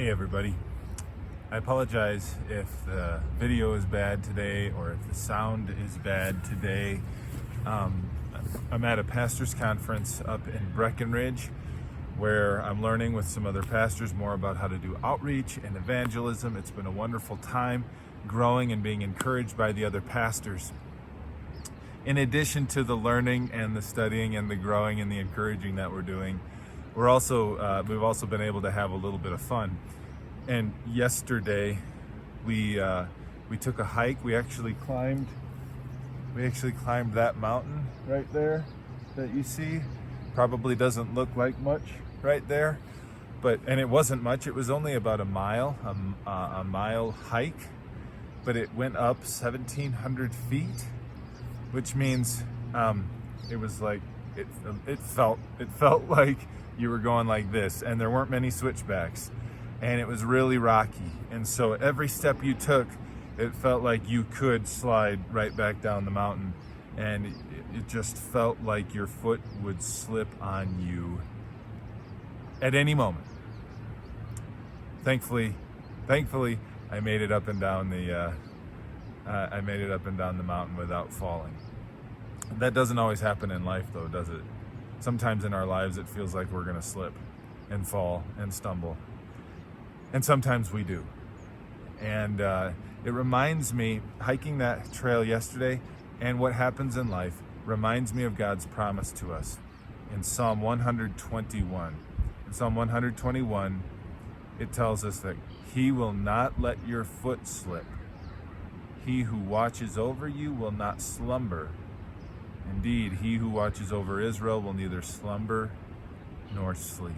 Hey everybody, I apologize if the video is bad today or if the sound is bad today. I'm at a pastor's conference up in Breckenridge where I'm learning with some other pastors more about how to do outreach and evangelism. It's been a wonderful time growing and being encouraged by the other pastors. In addition to the learning and the studying and the growing and the encouraging that we're doing, we've also been able to have a little bit of fun. And yesterday we took a hike. We actually climbed that mountain right there that you see. Probably doesn't look like much right there, and it wasn't much. It was only about a mile hike, but it went up 1,700 feet, which means it was like it felt like you were going like this, and there weren't many switchbacks, and it was really rocky, and so every step you took, it felt like you could slide right back down the mountain, and it just felt like your foot would slip on you at any moment. Thankfully, I made it up and down the mountain without falling. That doesn't always happen in life, though, does it? Sometimes in our lives it feels like we're going to slip and fall and stumble. And sometimes we do. And it reminds me, hiking that trail yesterday and what happens in life reminds me of God's promise to us in Psalm 121. In Psalm 121, it tells us that He will not let your foot slip. He who watches over you will not slumber. Indeed, He who watches over Israel will neither slumber nor sleep.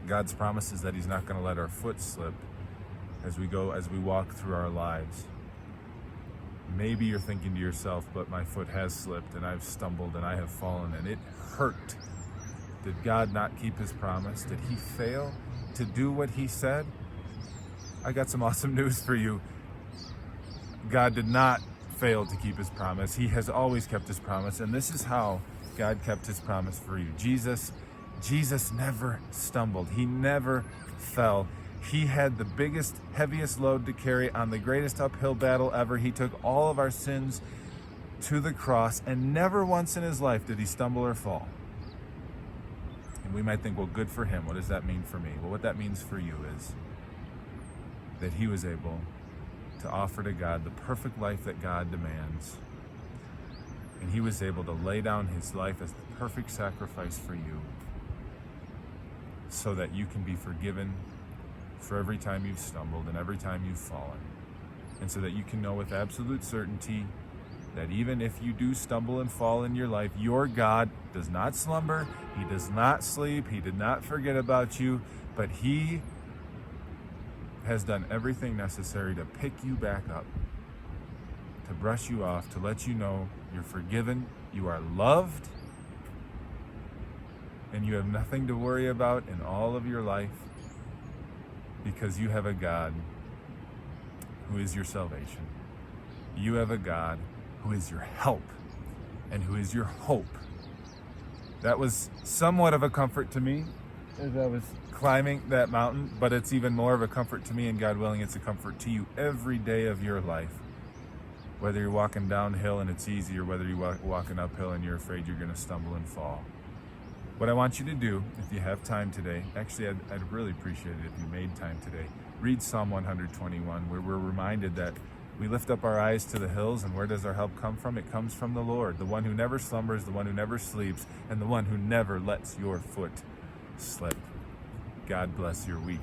God's promise is that He's not going to let our foot slip as we walk through our lives. Maybe you're thinking to yourself, but my foot has slipped and I've stumbled and I have fallen and it hurt. Did God not keep His promise? Did He fail to do what He said? I got some awesome news for you. God did not fail to keep His promise. He has always kept His promise, and this is how God kept His promise for you. Jesus never stumbled. He never fell. He had the biggest, heaviest load to carry on the greatest uphill battle ever. He took all of our sins to the cross, and never once in His life did He stumble or fall. And we might think, well, good for Him. What does that mean for me? Well, what that means for you is that He was able to offer to God the perfect life that God demands. And He was able to lay down His life as the perfect sacrifice for you so that you can be forgiven for every time you've stumbled and every time you've fallen. And so that you can know with absolute certainty that even if you do stumble and fall in your life, your God does not slumber, He does not sleep, He did not forget about you, but He has done everything necessary to pick you back up, to brush you off, to let you know you're forgiven, you are loved, and you have nothing to worry about in all of your life because you have a God who is your salvation. You have a God who is your help and who is your hope. That was somewhat of a comfort to me as I was climbing that mountain, but it's even more of a comfort to me, and God willing, it's a comfort to you every day of your life. Whether you're walking downhill and it's easy, or whether you're walking uphill and you're afraid you're going to stumble and fall. What I want you to do, if you have time today, actually I'd really appreciate it if you made time today, read Psalm 121, where we're reminded that we lift up our eyes to the hills, and where does our help come from? It comes from the Lord, the one who never slumbers, the one who never sleeps, and the one who never lets your foot slip. God bless your week.